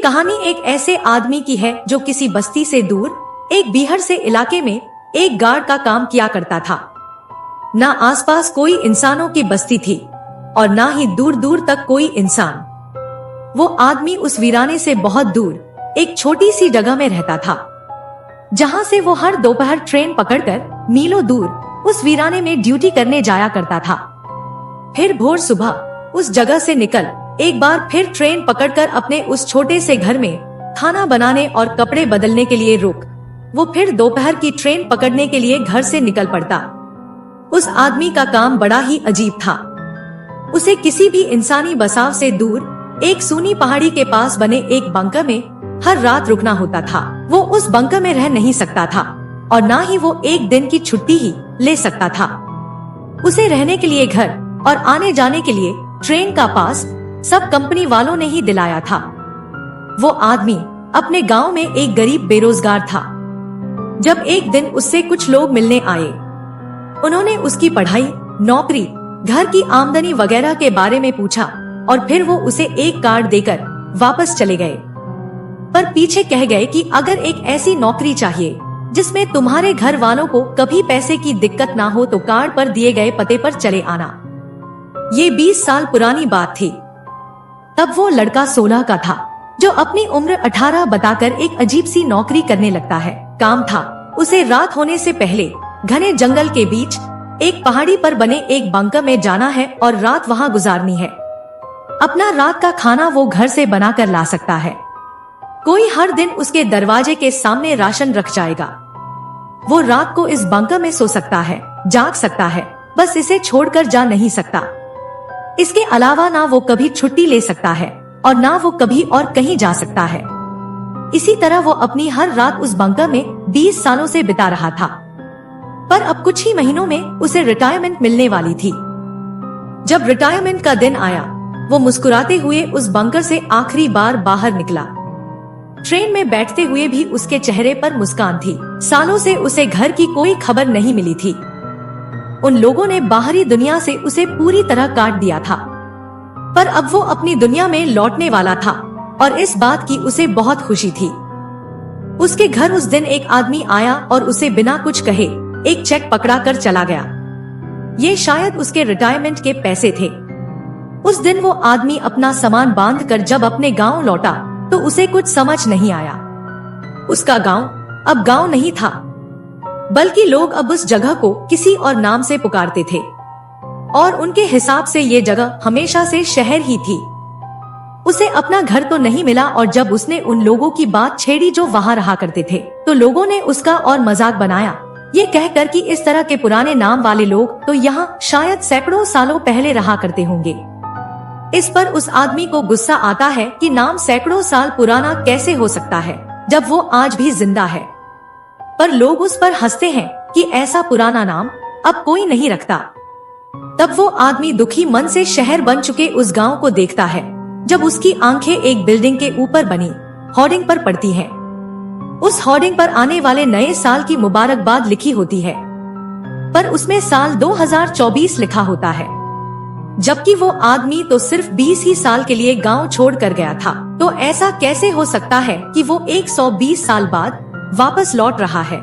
कहानी एक ऐसे आदमी की है जो किसी बस्ती से दूर एक बीहड़ से इलाके में एक गार्ड का काम किया करता था। ना आसपास कोई इंसानों की बस्ती थी और ना ही दूर दूर तक कोई इंसान। वो आदमी उस वीराने से बहुत दूर एक छोटी सी जगह में रहता था, जहां से वो हर दोपहर ट्रेन पकड़कर मीलों दूर उस वीराने में ड्यूटी करने जाया करता था। फिर भोर सुबह उस जगह से निकल एक बार फिर ट्रेन पकड़कर अपने उस छोटे से घर में खाना बनाने और कपड़े बदलने के लिए रुक वो फिर दोपहर की ट्रेन पकड़ने के लिए घर से निकल पड़ता। उस आदमी का काम बड़ा ही अजीब था। उसे किसी भी इंसानी बसाव से दूर एक सूनी पहाड़ी के पास बने एक बंकर में हर रात रुकना होता था। वो उस बंकर में रह नहीं सकता था और ना ही वो एक दिन की छुट्टी ही ले सकता था। उसे रहने के लिए घर और आने जाने के लिए ट्रेन का पास सब कंपनी वालों ने ही दिलाया था। वो आदमी अपने गांव में एक गरीब बेरोजगार था। जब एक दिन उससे कुछ लोग मिलने आए, उन्होंने उसकी पढ़ाई, नौकरी, घर की आमदनी वगैरह के बारे में पूछा और फिर वो उसे एक कार्ड देकर वापस चले गए, पर पीछे कह गए कि अगर एक ऐसी नौकरी चाहिए जिसमें तुम्हारे घर वालों को कभी पैसे की दिक्कत ना हो तो कार्ड पर दिए गए पते पर चले आना। ये 20 साल पुरानी बात थी। तब वो लड़का 16 का था, जो अपनी उम्र 18 बताकर एक अजीब सी नौकरी करने लगता है। काम था उसे रात होने से पहले घने जंगल के बीच एक पहाड़ी पर बने एक बंकर में जाना है और रात वहाँ गुजारनी है। अपना रात का खाना वो घर से बनाकर ला सकता है। कोई हर दिन उसके दरवाजे के सामने राशन रख जाएगा। वो रात को इस बंकर में सो सकता है, जाग सकता है, बस इसे छोड़कर जा नहीं सकता। इसके अलावा ना वो कभी छुट्टी ले सकता है और ना वो कभी और कहीं जा सकता है। इसी तरह वो अपनी हर रात उस बंकर में 20 सालों से बिता रहा था। पर अब कुछ ही महीनों में उसे रिटायरमेंट मिलने वाली थी। जब रिटायरमेंट का दिन आया, वो मुस्कुराते हुए उस बंकर से आखिरी बार बाहर निकला। ट्रेन में बैठते हुए भी उसके चेहरे पर मुस्कान थी। सालों से उसे घर की कोई खबर नहीं मिली थी। उन लोगों ने बाहरी दुनिया से उसे पूरी तरह काट दिया था, पर अब वो अपनी दुनिया में लौटने वाला था और इस बात की उसे बहुत खुशी थी। उसके घर उस दिन एक आदमी आया और उसे बिना कुछ कहे एक चेक पकड़ा कर चला गया। ये शायद उसके रिटायरमेंट के पैसे थे। उस दिन वो आदमी अपना सामान बांधकर जब अपने गांव लौटा तो उसे कुछ समझ नहीं आया। उसका गांव अब गांव नहीं था, बल्कि लोग अब उस जगह को किसी और नाम से पुकारते थे और उनके हिसाब से ये जगह हमेशा से शहर ही थी। उसे अपना घर तो नहीं मिला और जब उसने उन लोगों की बात छेड़ी जो वहाँ रहा करते थे, तो लोगों ने उसका और मजाक बनाया, ये कहकर कि इस तरह के पुराने नाम वाले लोग तो यहाँ शायद सैकड़ों सालों पहले रहा करते होंगे। इस पर उस आदमी को गुस्सा आता है कि नाम सैकड़ों साल पुराना कैसे हो सकता है जब वो आज भी जिंदा है। पर लोग उस पर हंसते हैं कि ऐसा पुराना नाम अब कोई नहीं रखता। तब वो आदमी दुखी मन से शहर बन चुके उस गांव को देखता है, जब उसकी आंखें एक बिल्डिंग के ऊपर बनी होर्डिंग पर पड़ती हैं। उस होर्डिंग पर आने वाले नए साल की मुबारकबाद लिखी होती है, पर उसमें साल 2024 लिखा होता है, जबकि वो आदमी तो सिर्फ 20 ही साल के लिए गांव छोड़ कर गया था। तो ऐसा कैसे हो सकता है कि वो 120 साल बाद वापस लौट रहा है।